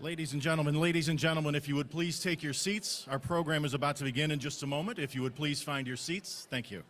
Ladies and gentlemen, if you would please take your seats. Our program is about to begin in just a moment. If you would please find your seats. Thank you.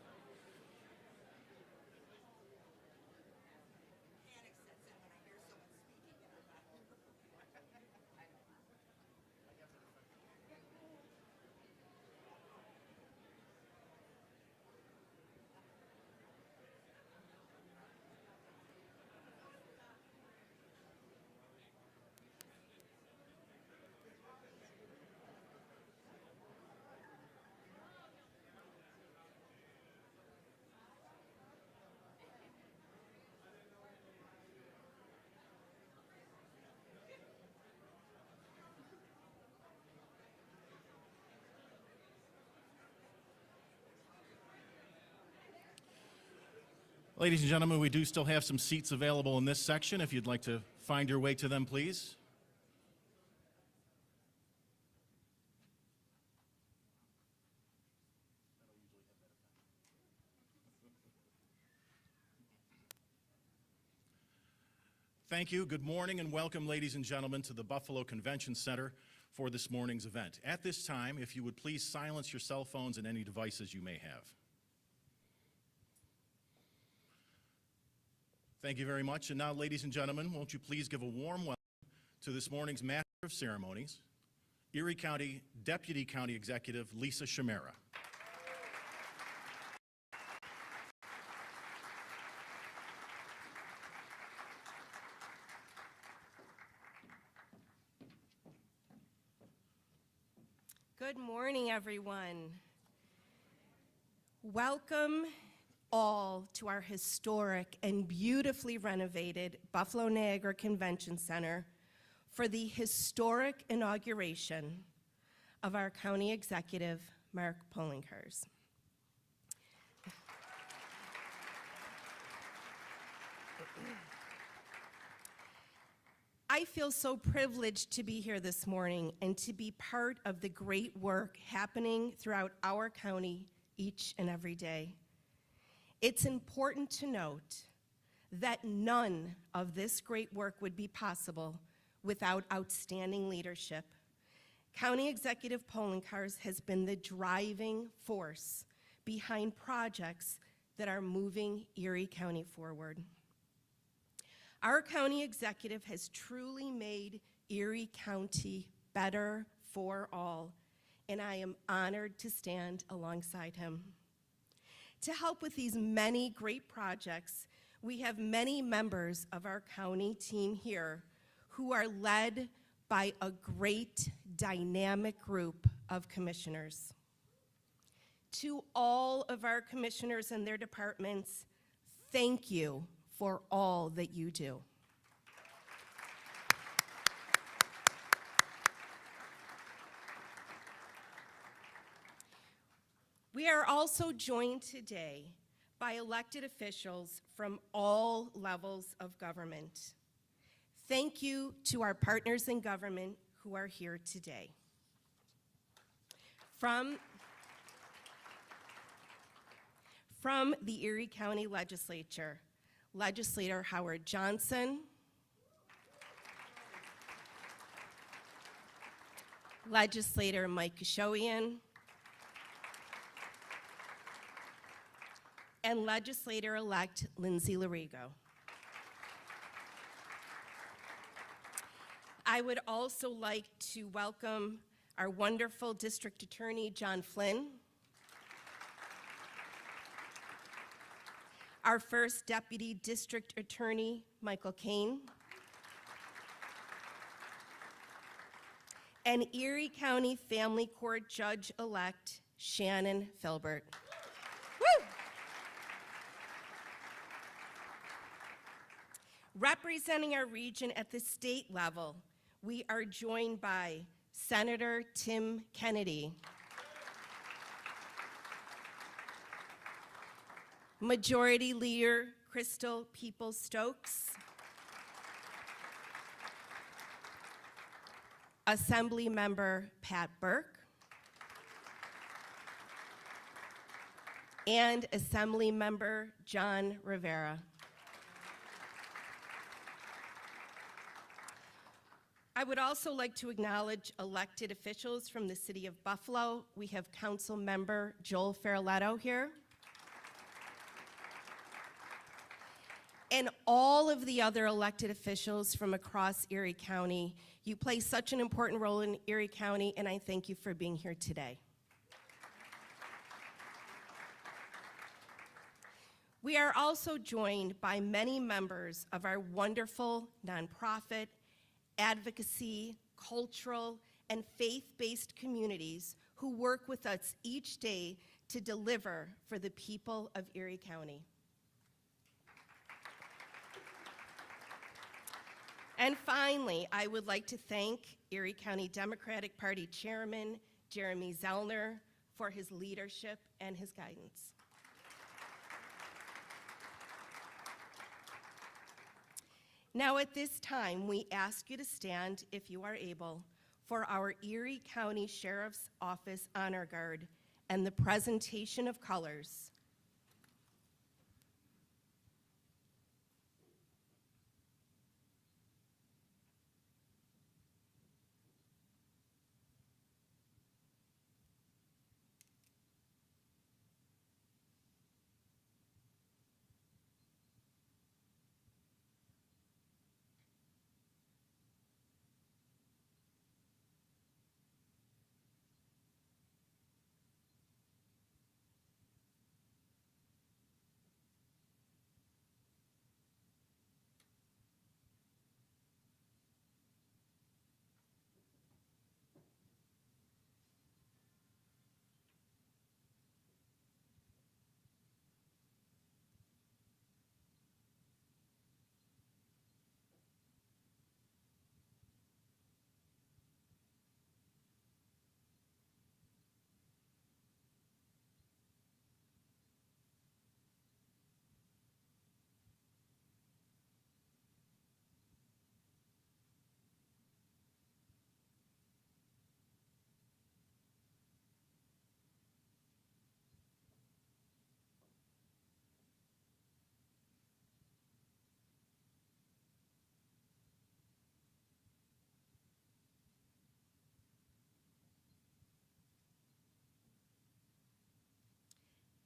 Ladies and gentlemen, we do still have some seats available in this section. If you'd like to find your way to them, please. Thank you. Good morning and welcome, ladies and gentlemen, to the Buffalo Convention Center for this morning's event. At this time, if you would please silence your cell phones and any devices you may have. Thank you very much. And now, ladies and gentlemen, won't you please give a warm welcome to this morning's Master of Ceremonies, Erie County Deputy County Executive Lisa Chimera. Good morning, everyone. Welcome all to our historic and beautifully renovated Buffalo Niagara Convention Center for the historic inauguration of our County Executive, Mark Poloncarz. I feel so privileged to be here this morning and to be part of the great work happening throughout our county each and every day. It's important to note that none of this great work would be possible without outstanding leadership. County Executive Poloncarz has been the driving force behind projects that are moving Erie County forward. Our county executive has truly made Erie County better for all, and I am honored to stand alongside him. To help with these many great projects, we have many members of our county team here who are led by a great dynamic group of commissioners. To all of our commissioners and their departments, thank you for all that you do. We are also joined today by elected officials from all levels of government. Thank you to our partners in government who are here today. From the Erie County Legislature, Legislator Howard Johnson, Legislator Mike Kashoian, and Legislator-elect Lindsay Larigo. I would also like to welcome our wonderful District Attorney, John Flynn, our first Deputy District Attorney, Michael Kane, and Erie County Family Court Judge-elect, Shannon Filbert. Woo! Representing our region at the state level, we are joined by Senator Tim Kennedy, Majority Leader Crystal Peoples-Stokes, Assembly Member Pat Burke, and Assembly Member John Rivera. I would also like to acknowledge elected officials from the City of Buffalo. We have Council Member Joel Ferraletto here. And all of the other elected officials from across Erie County. You play such an important role in Erie County, and I thank you for being here today. We are also joined by many members of our wonderful nonprofit, advocacy, cultural, and faith-based communities who work with us each day to deliver for the people of Erie County. And finally, I would like to thank Erie County Democratic Party Chairman Jeremy Zellner for his leadership and his guidance. Now at this time, we ask you to stand, if you are able, for our Erie County Sheriff's Office Honor Guard and the presentation of colors.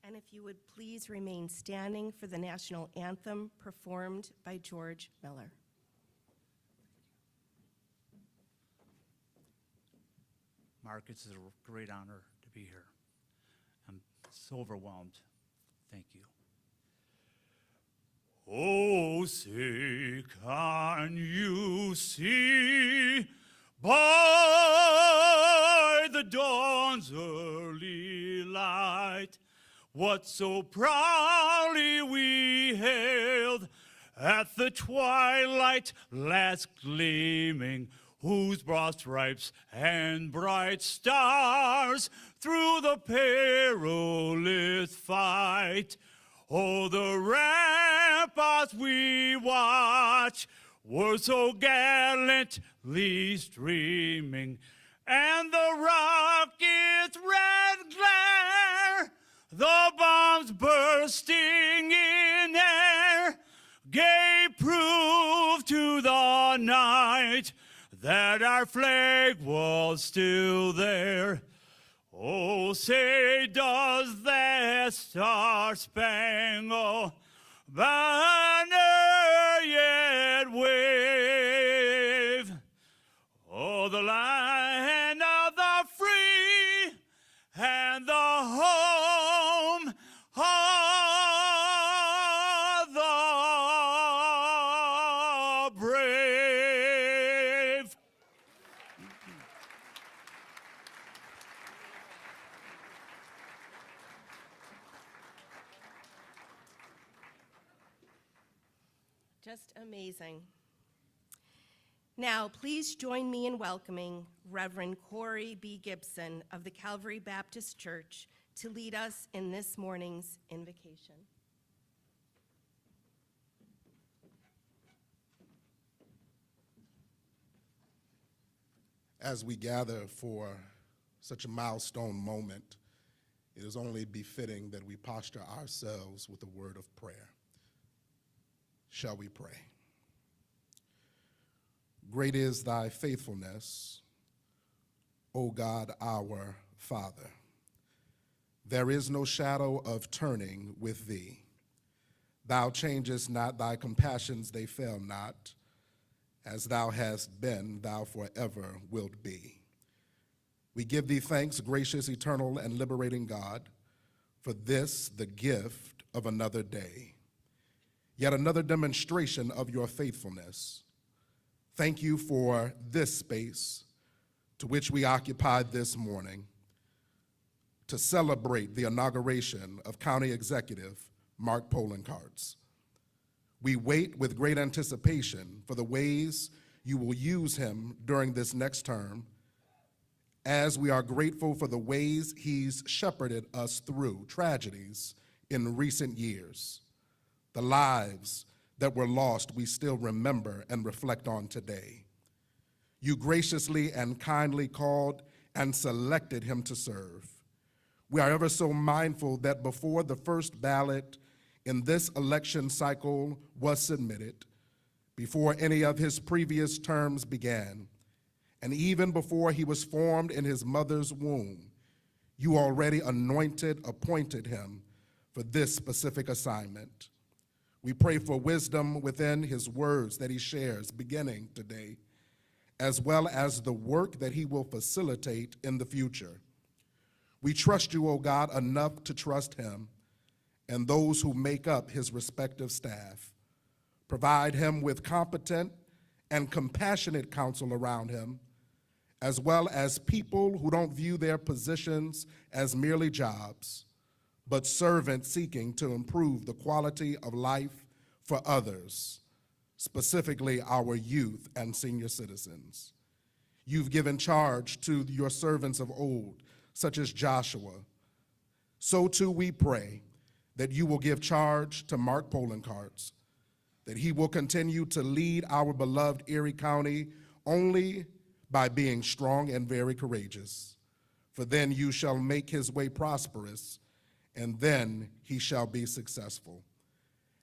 And if you would please remain standing for the national anthem performed by George Miller. Mark, it's a great honor to be here. I'm so overwhelmed. Thank you. Oh, say, can you see by the dawn's early light what so proudly we hailed at the twilight last gleaming, whose broad stripes and bright stars through the perilous fight, oh, the ramparts we watch were so gallantly streaming, and the rocket's red glare, the bombs bursting in air, gave proof to the night that our flag was still there. Oh, say, does that star-spangled banner yet wave? Oh, the land of the free and the home of the brave. Just amazing. Now, please join me in welcoming Reverend Corey B. Gibson of the Calvary Baptist Church to lead us in this morning's invocation. As we gather for such a milestone moment, it is only befitting that we posture ourselves with a word of prayer. Shall we pray? Great is thy faithfulness, O God our Father. There is no shadow of turning with thee. Thou changest not, thy compassions, they fail not. As thou hast been, thou forever wilt be. We give thee thanks, gracious, eternal, and liberating God, for this, the gift of another day, yet another demonstration of your faithfulness. Thank you for this space to which we occupied this morning to celebrate the inauguration of County Executive Mark Poloncarz. We wait with great anticipation for the ways you will use him during this next term, as we are grateful for the ways he's shepherded us through tragedies in recent years. The lives that were lost we still remember and reflect on today. You graciously and kindly called and selected him to serve. We are ever so mindful that before the first ballot in this election cycle was submitted, before any of his previous terms began, and even before he was formed in his mother's womb, you already appointed him for this specific assignment. We pray for wisdom within his words that he shares beginning today, as well as the work that he will facilitate in the future. We trust you, O God, enough to trust him and those who make up his respective staff. Provide him with competent and compassionate counsel around him, as well as people who don't view their positions as merely jobs, but servants seeking to improve the quality of life for others, specifically our youth and senior citizens. You've given charge to your servants of old, such as Joshua. So too we pray that you will give charge to Mark Poloncarz, that he will continue to lead our beloved Erie County only by being strong and very courageous. For then you shall make his way prosperous, and then he shall be successful.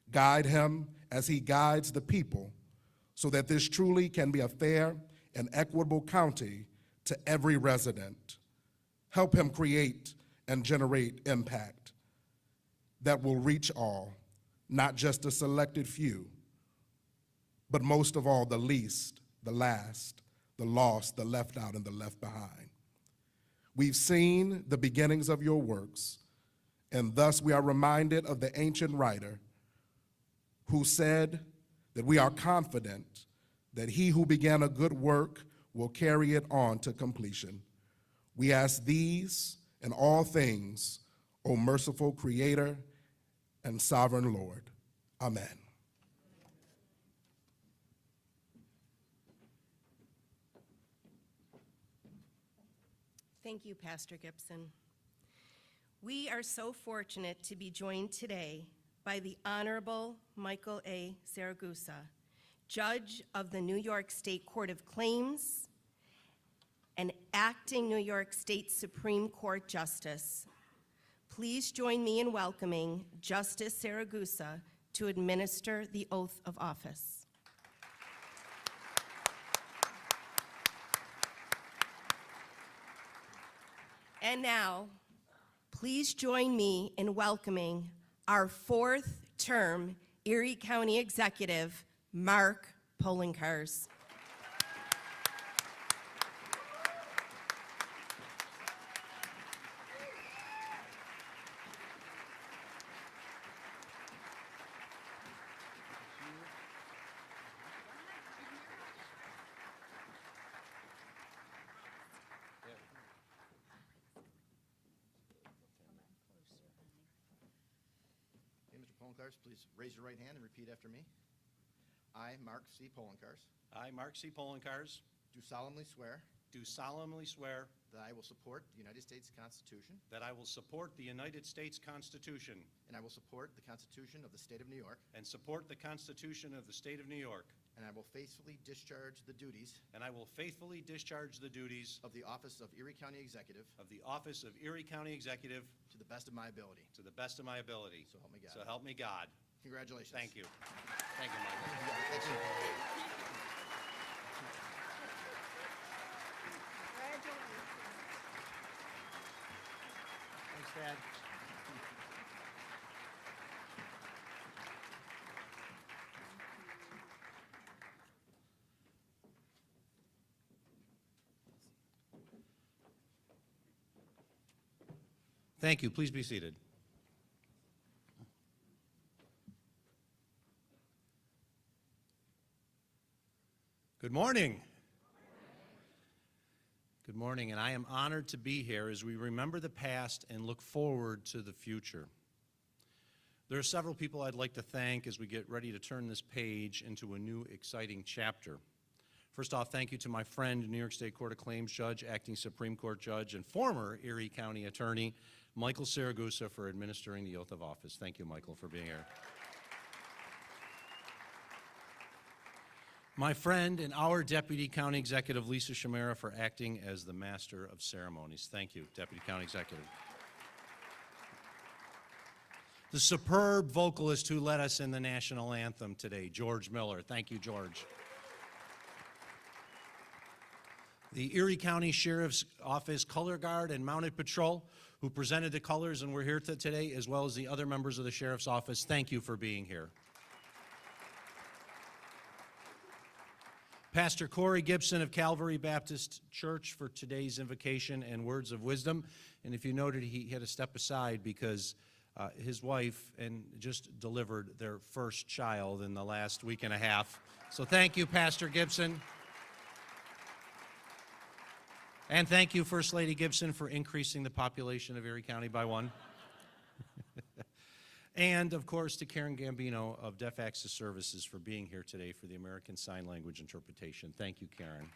Guide him as he guides the people, so that this truly can be a fair and equitable county to every resident. Help him create and generate impact that will reach all, not just a selected few, but most of all, the least, the last, the lost, the left out, and the left behind. We've seen the beginnings of your works, and thus we are reminded of the ancient writer who said that we are confident that he who began a good work will carry it on to completion. We ask these and all things, O merciful Creator and Sovereign Lord. Amen. Thank you, Pastor Gibson. We are so fortunate to be joined today by the Honorable Michael A. Saragusa, Judge of the New York State Court of Claims and acting New York State Supreme Court Justice. Please join me in welcoming Justice Saragusa to administer the oath of office. And now, please join me in welcoming our fourth-term Erie County Executive, Mark Poloncarz. Poloncarz, please raise your right hand and repeat after me. I, Mark C. Poloncarz, I, Mark C. Poloncarz, do solemnly swear that I will support the United States Constitution I will support the United States Constitution and I will support the Constitution of the State of New York, and support the Constitution of the State of New York, and I will faithfully discharge the duties and I will faithfully discharge the duties of the office of Erie County Executive of the office of Erie County Executive to the best of my ability. to the best of my ability. So help me God. So help me God. Congratulations. Thank you. Thank you, Michael. Thank you. Thanks, Dad. Thank you. Please be seated. Good morning. Good morning, and I am honored to be here as we remember the past and look forward to the future. There are several people I'd like to thank as we get ready to turn this page into a new exciting chapter. First off, thank you to my friend, New York State Court of Claims Judge, Acting Supreme Court Judge, and former Erie County Attorney, Michael Saragusa, for administering the oath of office. Thank you, Michael, for being here. My friend and our Deputy County Executive, Lisa Shamera, for acting as the Master of Ceremonies. Thank you, Deputy County Executive. The superb vocalist who led us in the national anthem today, George Miller. Thank you, George. The Erie County Sheriff's Office Color Guard and Mounted Patrol, who presented the colors and were here today, as well as the other members of the Sheriff's Office. Thank you for being here. Pastor Corey Gibson of Calvary Baptist Church for today's invocation and words of wisdom. And if you noted, he had to step aside because his wife just delivered their first child in the last week and a half. So thank you, Pastor Gibson. And thank you, First Lady Gibson, for increasing the population of Erie County by 1. And, of course, to Karen Gambino of Deaf Access Services for being here today for the American Sign Language interpretation. Thank you, Karen.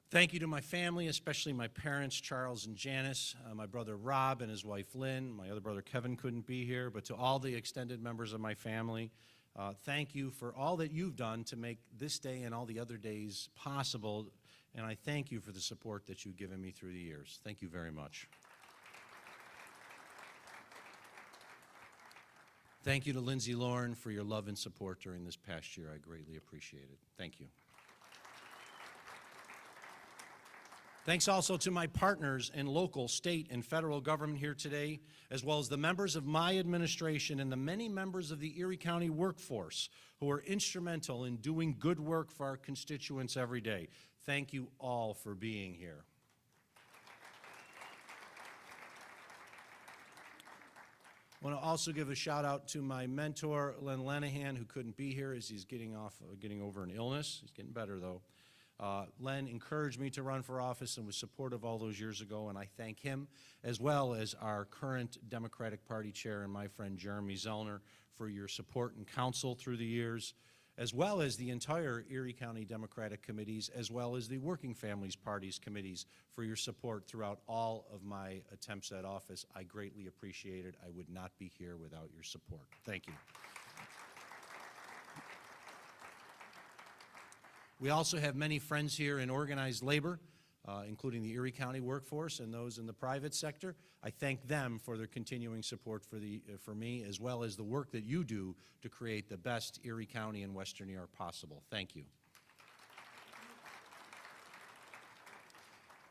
Thank you to my family, especially my parents, Charles and Janice, my brother Rob and his wife Lynn. My other brother Kevin couldn't be here, but to all the extended members of my family, thank you for all that you've done to make this day and all the other days possible. And I thank you for the support that you've given me through the years. Thank you very much. Thank you to Lindsay Lauren for your love and support during this past year. I greatly appreciate it. Thank you. Thanks also to my partners in local, state, and federal government here today, as well as the members of my administration and the many members of the Erie County workforce who are instrumental in doing good work for our constituents every day. Thank you all for being here. I want to also give a shout out to my mentor, Len Lenahan, who couldn't be here as he's getting over an illness. He's getting better, though. Len encouraged me to run for office and was supportive all those years ago, and I thank him, as well as our current Democratic Party chair and my friend Jeremy Zellner for your support and counsel through the years, as well as the entire Erie County Democratic committees, as well as the Working Families Parties committees for your support throughout all of my attempts at office. I greatly appreciate it. I would not be here without your support. Thank you. We also have many friends here in organized labor, including the Erie County workforce and those in the private sector. I thank them for their continuing support for me, as well as the work that you do to create the best Erie County and Western New York possible. Thank you.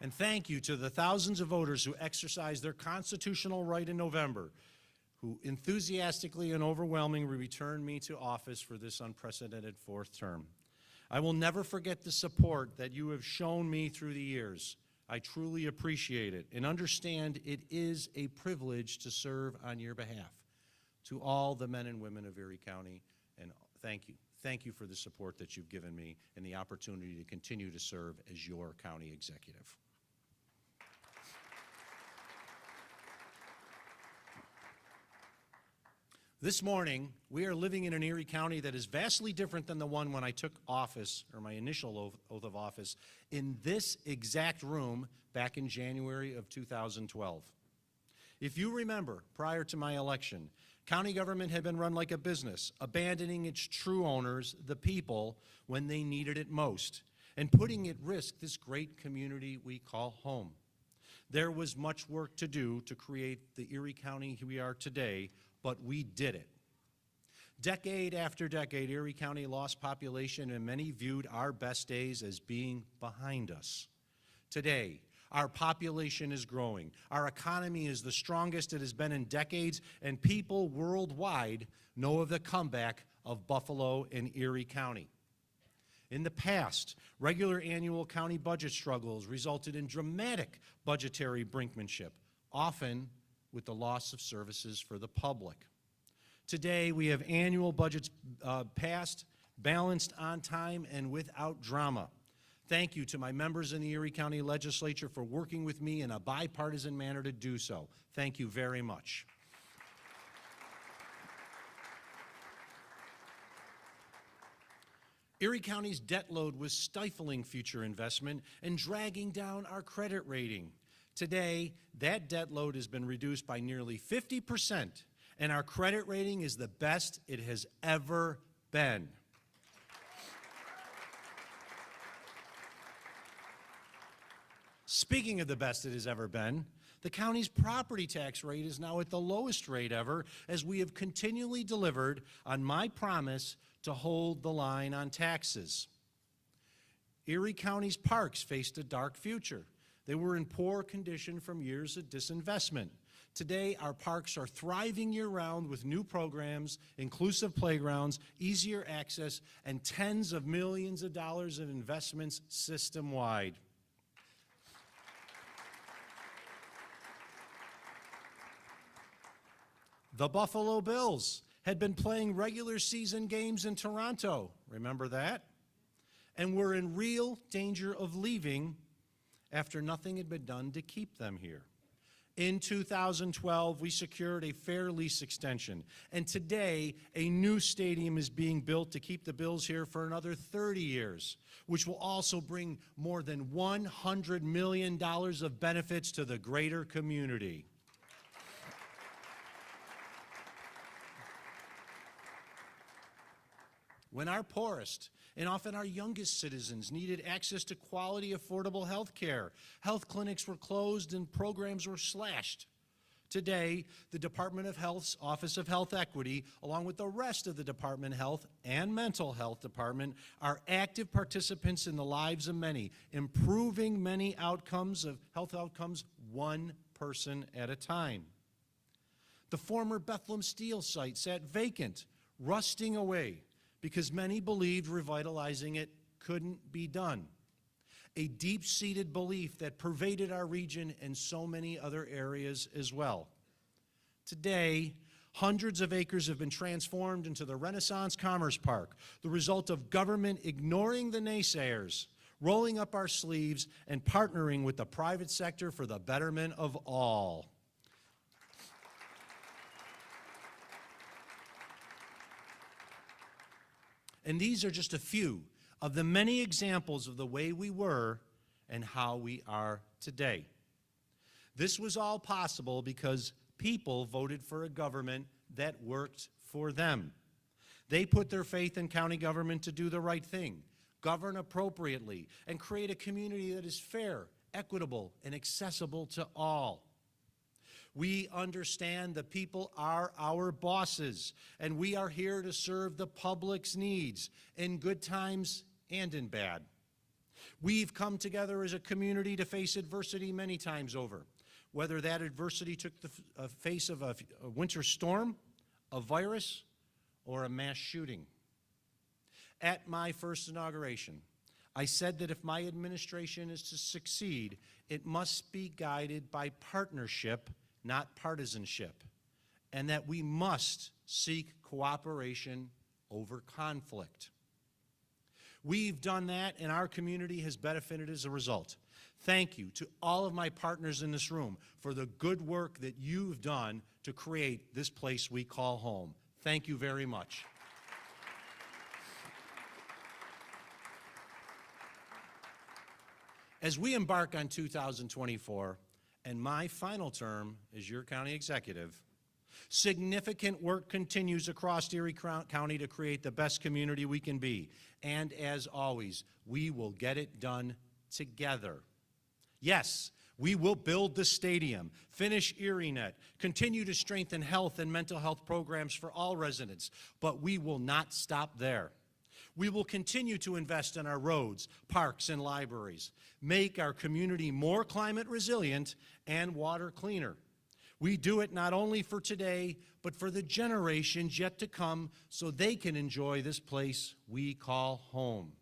And thank you to the thousands of voters who exercised their constitutional right in November, who enthusiastically and overwhelmingly returned me to office for this unprecedented fourth term. I will never forget the support that you have shown me through the years. I truly appreciate it and understand it is a privilege to serve on your behalf. To all the men and women of Erie County, and thank you. Thank you for the support that you've given me and the opportunity to continue to serve as your county executive. This morning, we are living in an Erie County that is vastly different than the one when I took office, or my initial oath of office, in this exact room back in January of 2012. If you remember, prior to my election, county government had been run like a business, abandoning its true owners, the people, when they needed it most, and putting at risk this great community we call home. There was much work to do to create the Erie County we are today, but we did it. Decade after decade, Erie County lost population, and many viewed our best days as being behind us. Today, our population is growing. Our economy is the strongest it has been in decades, and people worldwide know of the comeback of Buffalo and Erie County. In the past, regular annual county budget struggles resulted in dramatic budgetary brinkmanship, often with the loss of services for the public. Today, we have annual budgets passed, balanced on time, and without drama. Thank you to my members in the Erie County Legislature for working with me in a bipartisan manner to do so. Thank you very much. Erie County's debt load was stifling future investment and dragging down our credit rating. Today, that debt load has been reduced by nearly 50%, and our credit rating is the best it has ever been. Speaking of the best it has ever been, the county's property tax rate is now at the lowest rate ever, as we have continually delivered on my promise to hold the line on taxes. Erie County's parks faced a dark future. They were in poor condition from years of disinvestment. Today, our parks are thriving year-round with new programs, inclusive playgrounds, easier access, and tens of millions of dollars of investments system-wide. The Buffalo Bills had been playing regular season games in Toronto, remember that? And were in real danger of leaving after nothing had been done to keep them here. In 2012, we secured a fair lease extension, and today a new stadium is being built to keep the Bills here for another 30 years, which will also bring more than $100 million of benefits to the greater community. When our poorest and often our youngest citizens needed access to quality, affordable health care, health clinics were closed and programs were slashed. Today, the Department of Health's Office of Health Equity, along with the rest of the Department of Health and Mental Health Department, are active participants in the lives of many, improving many outcomes of health outcomes one person at a time. The former Bethlehem Steel site sat vacant, rusting away, because many believed revitalizing it couldn't be done. A deep-seated belief that pervaded our region and so many other areas as well. Today, hundreds of acres have been transformed into the Renaissance Commerce Park, the result of government ignoring the naysayers, rolling up our sleeves, and partnering with the private sector for the betterment of all. And these are just a few of the many examples of the way we were and how we are today. This was all possible because people voted for a government that worked for them. They put their faith in county government to do the right thing, govern appropriately, and create a community that is fair, equitable, and accessible to all. We understand the people are our bosses, and we are here to serve the public's needs in good times and in bad. We've come together as a community to face adversity many times over, whether that adversity took the face of a winter storm, a virus, or a mass shooting. At my first inauguration, I said that if my administration is to succeed, it must be guided by partnership, not partisanship, and that we must seek cooperation over conflict. We've done that, and our community has benefited as a result. Thank you to all of my partners in this room for the good work that you've done to create this place we call home. Thank you very much. As we embark on 2024, and my final term as your county executive, significant work continues across Erie County to create the best community we can be. And as always, we will get it done together. Yes, We will build the stadium, finish ErieNet, continue to strengthen health and mental health programs for all residents, but we will not stop there. We will continue to invest in our roads, parks, and libraries, make our community more climate resilient and water cleaner. We do it not only for today, but for the generations yet to come so they can enjoy this place we call home.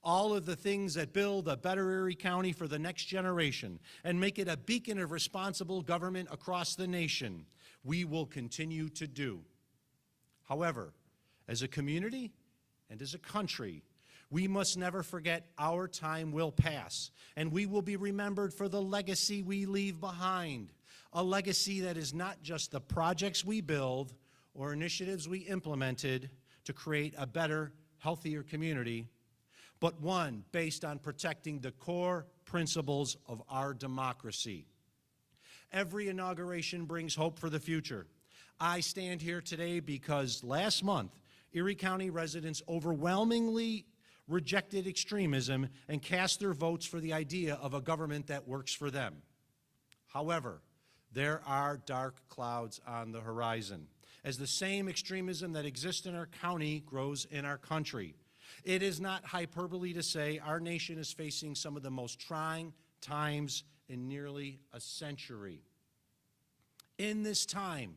All of the things that build a better Erie County for the next generation and make it a beacon of responsible government across the nation, we will continue to do. However, as a community and as a country, we must never forget our time will pass, and we will be remembered for the legacy we leave behind, a legacy that is not just the projects we build or initiatives we implemented to create a better, healthier community, but one based on protecting the core principles of our democracy. Every inauguration brings hope for the future. I stand here today because last month, Erie County residents overwhelmingly rejected extremism and cast their votes for the idea of a government that works for them. However, there are dark clouds on the horizon as the same extremism that exists in our county grows in our country. It is not hyperbole to say our nation is facing some of the most trying times in nearly a century. In this time,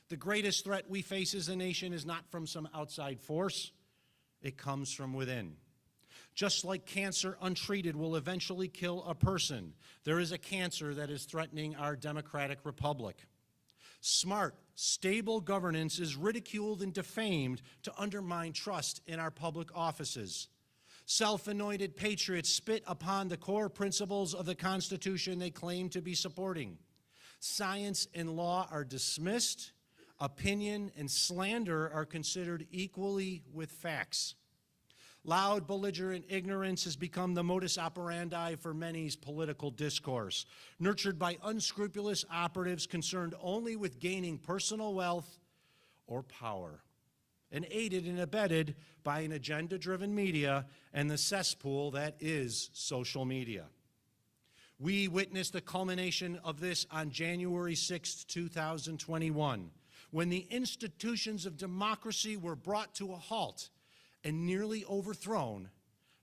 the greatest threat we face as a nation is not from some outside force, it comes from within. Just like cancer untreated will eventually kill a person, there is a cancer that is threatening our democratic republic. Smart, stable governance is ridiculed and defamed to undermine trust in our public offices. Self-anointed patriots spit upon the core principles of the Constitution they claim to be supporting. Science and law are dismissed. Opinion and slander are considered equally with facts. Loud, belligerent ignorance has become the modus operandi for many's political discourse, nurtured by unscrupulous operatives concerned only with gaining personal wealth or power, and aided and abetted by an agenda-driven media and the cesspool that is social media. We witnessed the culmination of this on January 6, 2021, when the institutions of democracy were brought to a halt and nearly overthrown,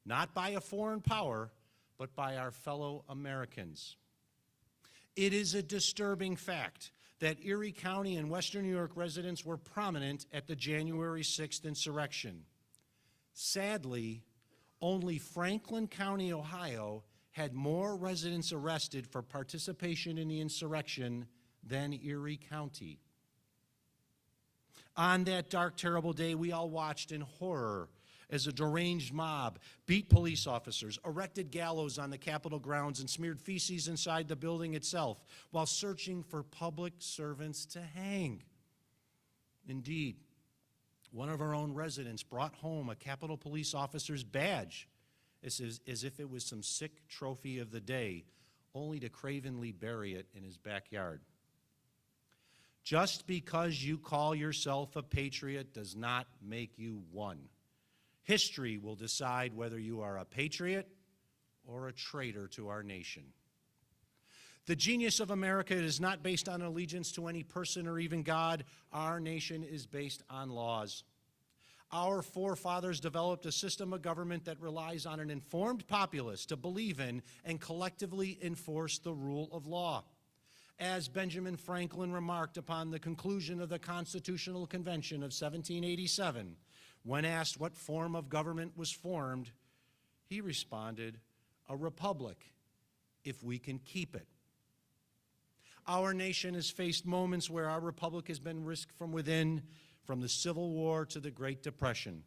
not by a foreign power, but by our fellow Americans. It is a disturbing fact that Erie County and Western New York residents were prominent at the January 6th insurrection. Sadly, only Franklin County, Ohio, had more residents arrested for participation in the insurrection than Erie County. On that dark, terrible day, we all watched in horror as a deranged mob beat police officers, erected gallows on the Capitol grounds, and smeared feces inside the building itself while searching for public servants to hang. Indeed, one of our own residents brought home a Capitol Police officer's badge as if it was some sick trophy of the day, only to cravenly bury it in his backyard. Just because you call yourself a patriot does not make you one. History will decide whether you are a patriot or a traitor to our nation. The genius of America is not based on allegiance to any person or even God. Our nation is based on laws. Our forefathers developed a system of government that relies on an informed populace to believe in and collectively enforce the rule of law. As Benjamin Franklin remarked upon the conclusion of the Constitutional Convention of 1787, when asked what form of government was formed, he responded, "A republic, if we can keep it." Our nation has faced moments where our republic has been risked from within, from the Civil War to the Great Depression.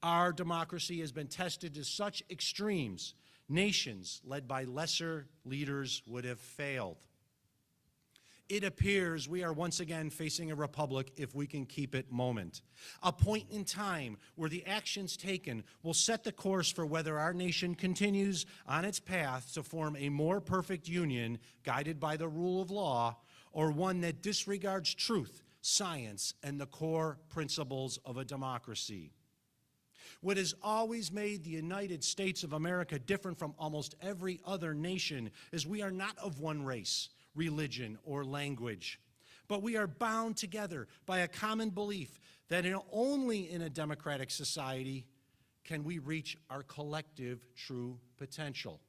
Our democracy has been tested to such extremes, nations led by lesser leaders would have failed. It appears we are once again facing a republic if we can keep it moment, a point in time where the actions taken will set the course for whether our nation continues on its path to form a more perfect union guided by the rule of law, or one that disregards truth, science, and the core principles of a democracy. What has always made the United States of America different from almost every other nation is we are not of one race, religion, or language, but we are bound together by a common belief that only in a democratic society can we reach our collective true potential.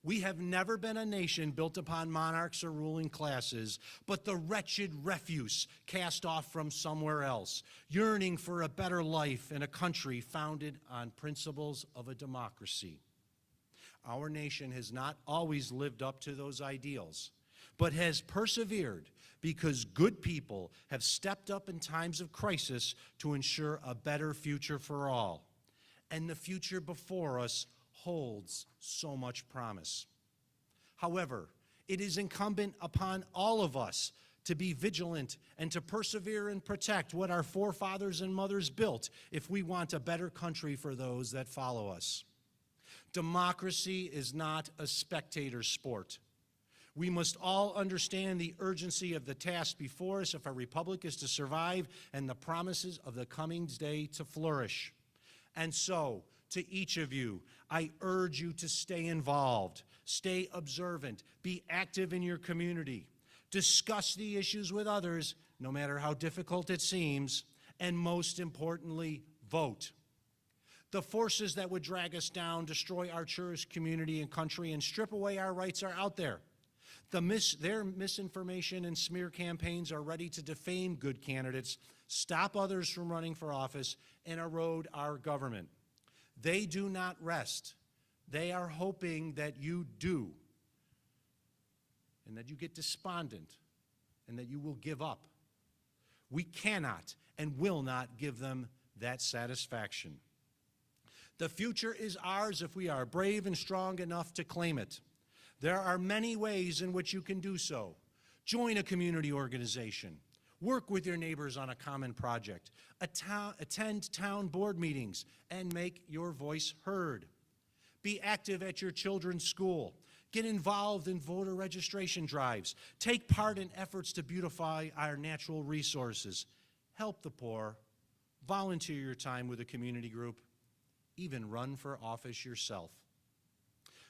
We have never been a nation built upon monarchs or ruling classes, but the wretched refuse cast off from somewhere else, yearning for a better life in a country founded on principles of a democracy. Our nation has not always lived up to those ideals, but has persevered because good people have stepped up in times of crisis to ensure a better future for all. And the future before us holds so much promise. However, it is incumbent upon all of us to be vigilant and to persevere and protect what our forefathers and mothers built if we want a better country for those that follow us. Democracy is not a spectator sport. We must all understand the urgency of the task before us if our republic is to survive and the promises of the coming day to flourish. And so, to each of you, I urge you to stay involved, stay observant, be active in your community, discuss the issues with others, no matter how difficult it seems, and most importantly, vote. The forces that would drag us down, destroy our cherished community and country, and strip away our rights are out there. Their misinformation and smear campaigns are ready to defame good candidates, stop others from running for office, and erode our government. They do not rest. They are hoping that you do, and that you get despondent, and that you will give up. We cannot and will not give them that satisfaction. The future is ours if we are brave and strong enough to claim it. There are many ways in which you can do so. Join a community organization. Work with your neighbors on a common project. Attend town board meetings and make your voice heard. Be active at your children's school. Get involved in voter registration drives. Take part in efforts to beautify our natural resources. Help the poor. Volunteer your time with a community group. Even run for office yourself.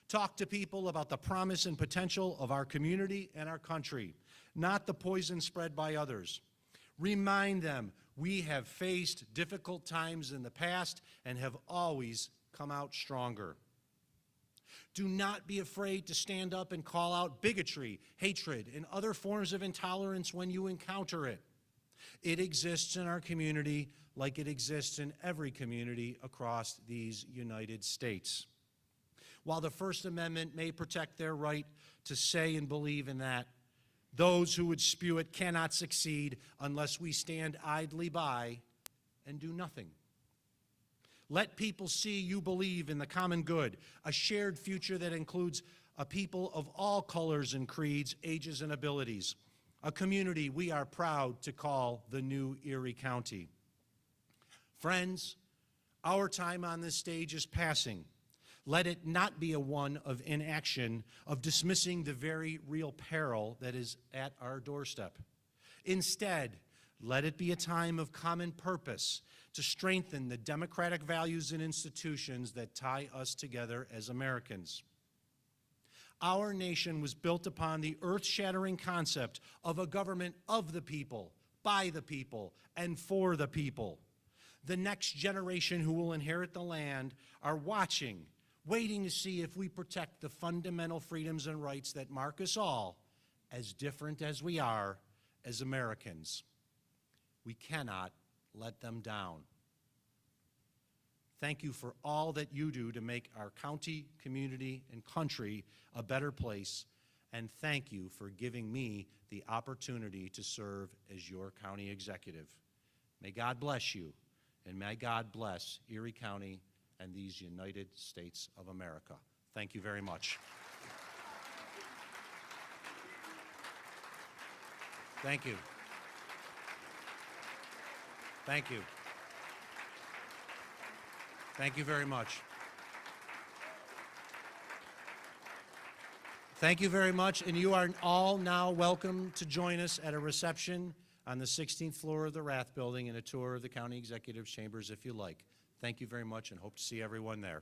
Talk to people about the promise and potential of our community and our country, not the poison spread by others. Remind them we have faced difficult times in the past and have always come out stronger. Do not be afraid to stand up and call out bigotry, hatred, and other forms of intolerance when you encounter it. It exists in our community like it exists in every community across these United States. While the First Amendment may protect their right to say and believe in that, those who would spew it cannot succeed unless we stand idly by and do nothing. Let people see you believe in the common good, a shared future that includes a people of all colors and creeds, ages and abilities, a community we are proud to call the new Erie County. Friends, our time on this stage is passing. Let it not be a one of inaction, of dismissing the very real peril that is at our doorstep. Instead, let it be a time of common purpose to strengthen the democratic values and institutions that tie us together as Americans. Our nation was built upon the earth-shattering concept of a government of the people, by the people, and for the people. The next generation who will inherit the land are watching, waiting to see if we protect the fundamental freedoms and rights that mark us all, as different as we are as Americans. We cannot let them down. Thank you for all that you do to make our county, community, and country a better place, and thank you for giving me the opportunity to serve as your county executive. May God bless you, and may God bless Erie County and these United States of America. Thank you very much. Thank you. Thank you. Thank you very much. Thank you very much, and you are all now welcome to join us at a reception on the 16th floor of the Rath Building and a tour of the County Executive's chambers if you like. Thank you very much and hope to see everyone there.